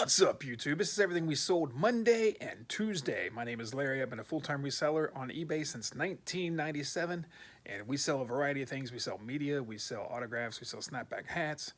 What's up, YouTube? This is everything we sold Monday and Tuesday. My name is Larry. I've been a full-time reseller on eBay since 1997, and we sell a variety of things. We sell media, we sell autographs, we sell snapback hats,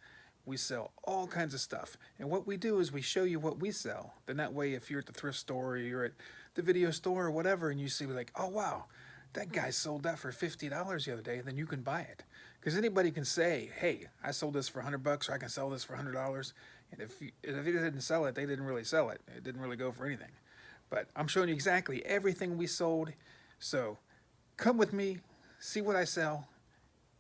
we sell all kinds of stuff. And what we do is we show you what we sell. Then that way, if you're at the thrift store or you're at the video store or whatever, and you see like, oh wow, that guy sold that for $50 the other day, then you can buy it. Because anybody can say, hey, I sold this for $100, or I can sell this for $100. And if he didn't sell it, they didn't really sell it. It didn't really go for anything. But I'm showing you exactly everything we sold. So come with me, see what I sell,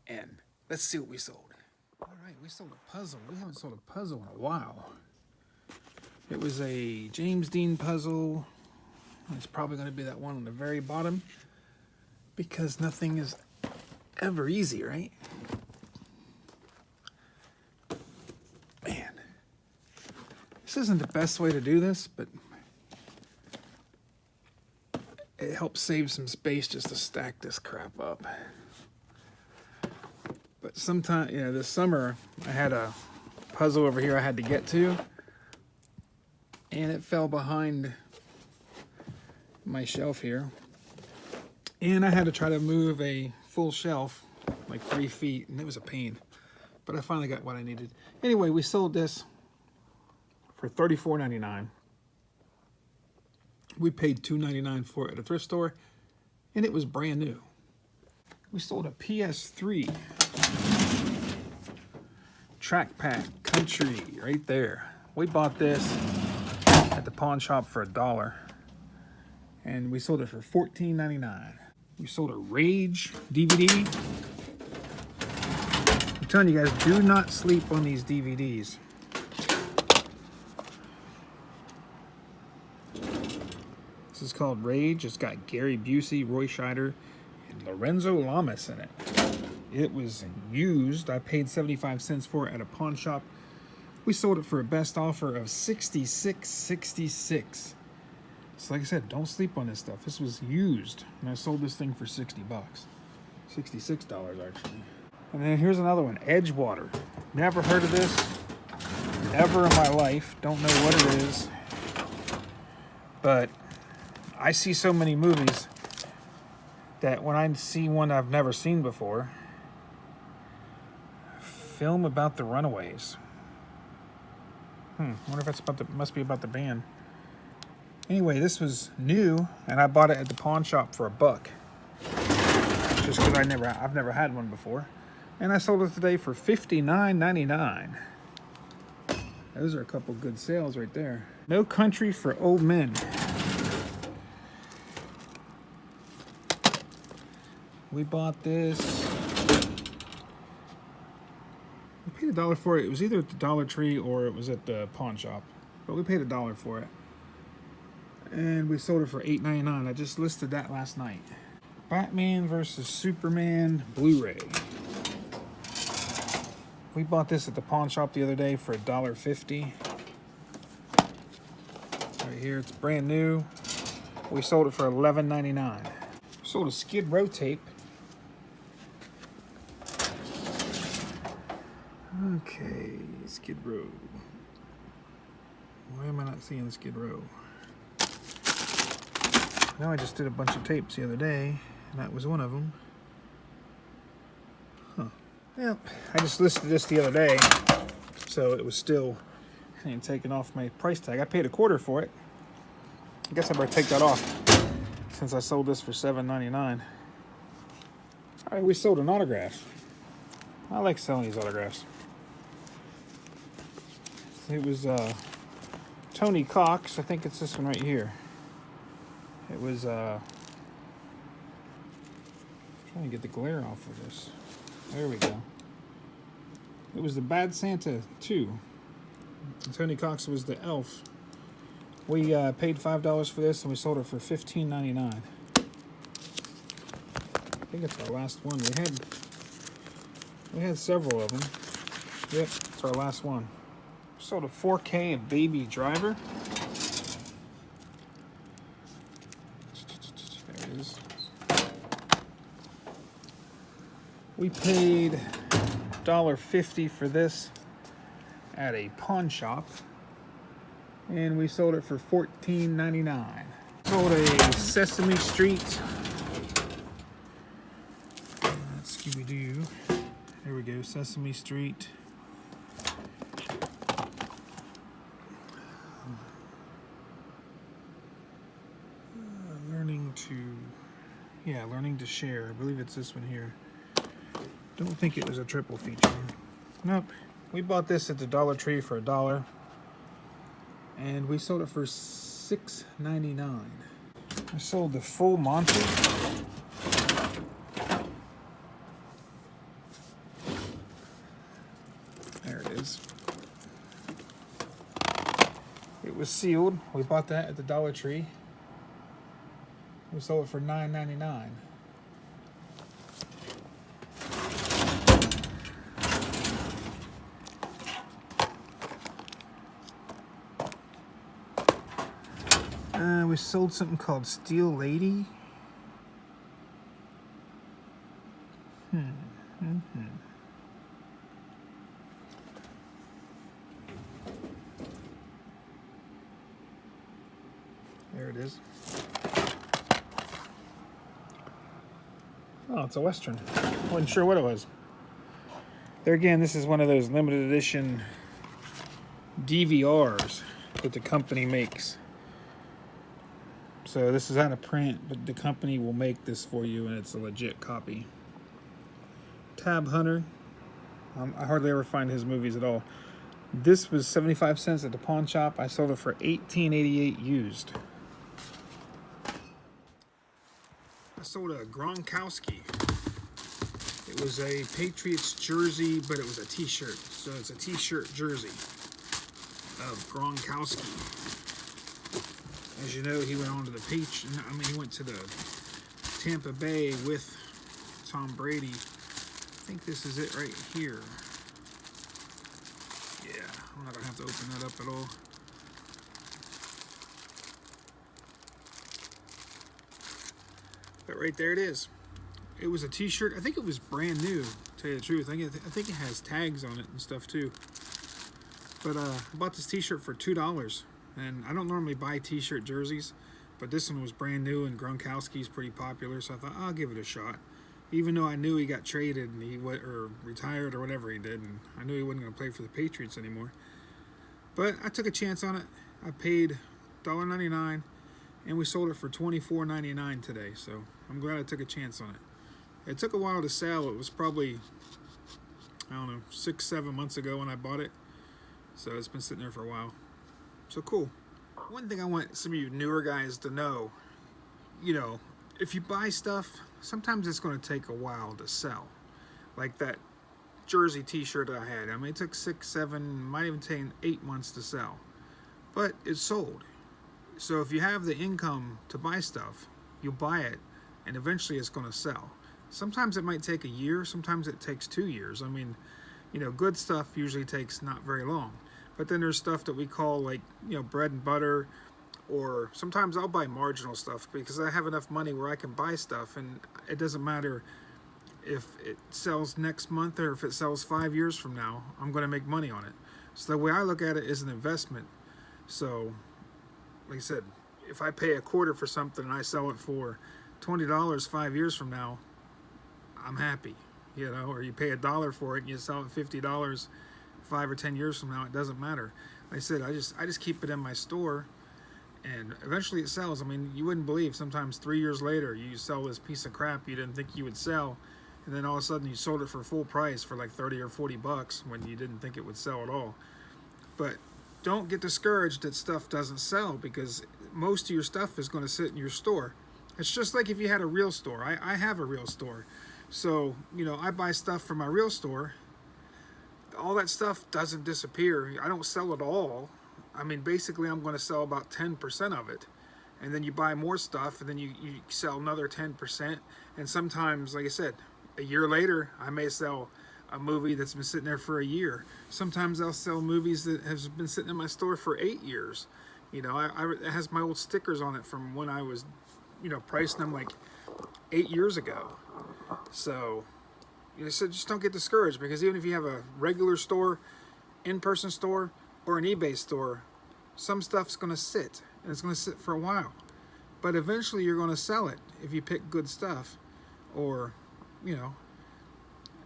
and let's see what we sold. All right, we sold a puzzle. We haven't sold a puzzle in a while. It was a James Dean puzzle. It's probably going to be that one on the very bottom because nothing is ever easy, right? Man, this isn't the best way to do this, but it helps save some space just to stack this crap up. But sometime, this summer I had a puzzle over here I had to get to, and it fell behind my shelf here, and I had to try to move a full shelf like 3 feet, and it was a pain, but I finally got what I needed. Anyway, we sold this for $34.99. We paid $2.99 for it at a thrift store, and it was brand new. We sold a PS3 track pack country right there. We bought this at the pawn shop for $1, and we sold it for $14.99. We sold a Rage DVD. I'm telling you guys, do not sleep on these DVDs. This is called Rage. It's got Gary Busey, Roy Scheider, and Lorenzo Lamas in it. It was used. I paid 75 cents for it at a pawn shop. We sold it for a best offer of $66.66. So like I said, don't sleep on this stuff. This was used, and I sold this thing for $60. $66 actually. And then here's another one, Edgewater. Never heard of this ever in my life. Don't know what it is. But I see so many movies that when I see one I've never seen before, film about the Runaways. I wonder if that's must be about the band. Anyway, this was new, and I bought it at the pawn shop for $1. Just because I've never had one before. And I sold it today for $59.99. Those are a couple good sales right there. No Country for Old Men. We bought this. We paid $1 for it. It was either at the Dollar Tree or it was at the pawn shop. But we paid $1 for it. And we sold it for $8.99. I just listed that last night. Batman vs. Superman Blu-ray. We bought this at the pawn shop the other day for $1.50. Right here, it's brand new. We sold it for $11.99. Sold a Skid Row tape. Okay, Skid Row. Why am I not seeing Skid Row? Now I just did a bunch of tapes the other day, and that was one of them. Yep, I just listed this the other day, so it was still taken off my price tag. I paid $0.25 for it. I guess I better take that off since I sold this for $7.99. All right, we sold an autograph. I like selling these autographs. It was Tony Cox. I think it's this one right here. It was, trying to get the glare off of this. There we go. It was the Bad Santa 2. And Tony Cox was the elf. We paid $5 for this, and we sold it for $15.99. I think it's our last one. We had several of them. Yep, it's our last one. Sold a 4K of Baby Driver. We paid $1.50 for this at a pawn shop. and we sold it for $14.99. Sold a Sesame Street. Scooby-Doo. There we go, Sesame Street. Learning to share. I believe it's this one here. Don't think it was a triple feature. Nope. We bought this at the Dollar Tree for $1, and we sold it for $6.99. I sold the full Monty. There it is. It was sealed. We bought that at the Dollar Tree. We sold it for $9.99. We sold something called Steel Lady. There it is. Oh, it's a Western. Wasn't sure what it was. There again, this is one of those limited edition DVRs that the company makes. So this is out of print, but the company will make this for you, and it's a legit copy. Tab Hunter. I hardly ever find his movies at all. This was 75 cents at the pawn shop. I sold it for $18.88 used. I sold a Gronkowski. It was a Patriots jersey, but it was a t-shirt. So it's a t-shirt jersey of Gronkowski. As you know, he went on to the he went to the Tampa Bay with Tom Brady. I think this is it right here. Yeah, I'm not gonna have to open that up at all. But right there it is. It was a t-shirt. I think it was brand new, to tell you the truth. I think it has tags on it and stuff too. But I bought this t-shirt for $2. And I don't normally buy t-shirt jerseys, but this one was brand new, and Gronkowski's pretty popular, so I thought I'll give it a shot. Even though I knew he got traded and or retired or whatever he did, and I knew he wasn't going to play for the Patriots anymore. But I took a chance on it. I paid $1.99, and we sold it for $24.99 today. So I'm glad I took a chance on it. It took a while to sell. It was probably, I don't know, 6-7 months ago when I bought it. So it's been sitting there for a while. So cool. One thing I want some of you newer guys to know, if you buy stuff, sometimes it's going to take a while to sell. Like that jersey t-shirt I had. I mean, it took 6, 7, might even take 8 months to sell. But it sold. So if you have the income to buy stuff, you'll buy it, and eventually it's going to sell. Sometimes it might take a year, sometimes it takes 2 years. I mean, good stuff usually takes not very long. But then there's stuff that we call like, bread and butter, or sometimes I'll buy marginal stuff because I have enough money where I can buy stuff, and it doesn't matter if it sells next month or if it sells 5 years from now, I'm going to make money on it. So the way I look at it is an investment. So, like I said, if I pay a quarter for something and I sell it for $20 5 years from now, I'm happy, or you pay $1 for it and you sell it $50 5 or 10 years from now, it doesn't matter. Like I said, I just keep it in my store, and eventually it sells. I mean, you wouldn't believe, sometimes 3 years later you sell this piece of crap you didn't think you would sell, and then all of a sudden you sold it for full price for like 30 or 40 bucks when you didn't think it would sell at all. But don't get discouraged that stuff doesn't sell, because most of your stuff is going to sit in your store. It's just like if you had a real store. I have a real store, so I buy stuff from my real store. All that stuff doesn't disappear. I don't sell it all. I mean, basically, I'm going to sell about 10% of it. And then you buy more stuff, and then you sell another 10%. And sometimes, like I said, a year later, I may sell a movie that's been sitting there for a year. Sometimes I'll sell movies that have been sitting in my store for 8 years. It has my old stickers on it from when I was, pricing them like 8 years ago. So, so just don't get discouraged, because even if you have a regular store, in-person store, or an eBay store, some stuff's going to sit, and it's going to sit for a while. But eventually you're going to sell it if you pick good stuff, or,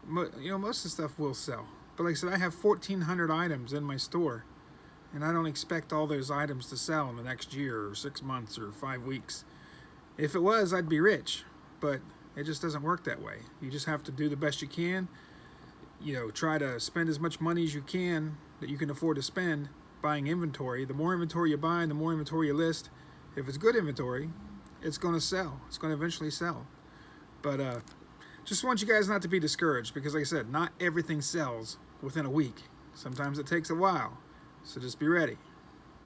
most of the stuff will sell. But like I said, I have 1,400 items in my store, and I don't expect all those items to sell in the next year or 6 months or 5 weeks. If it was, I'd be rich, but it just doesn't work that way. You just have to do the best you can. Try to spend as much money as you can that you can afford to spend buying inventory. The more inventory you buy, the more inventory you list. If it's good inventory, it's going to sell. It's going to eventually sell. But just want you guys not to be discouraged, because like I said, not everything sells within a week. Sometimes it takes a while. So just be ready.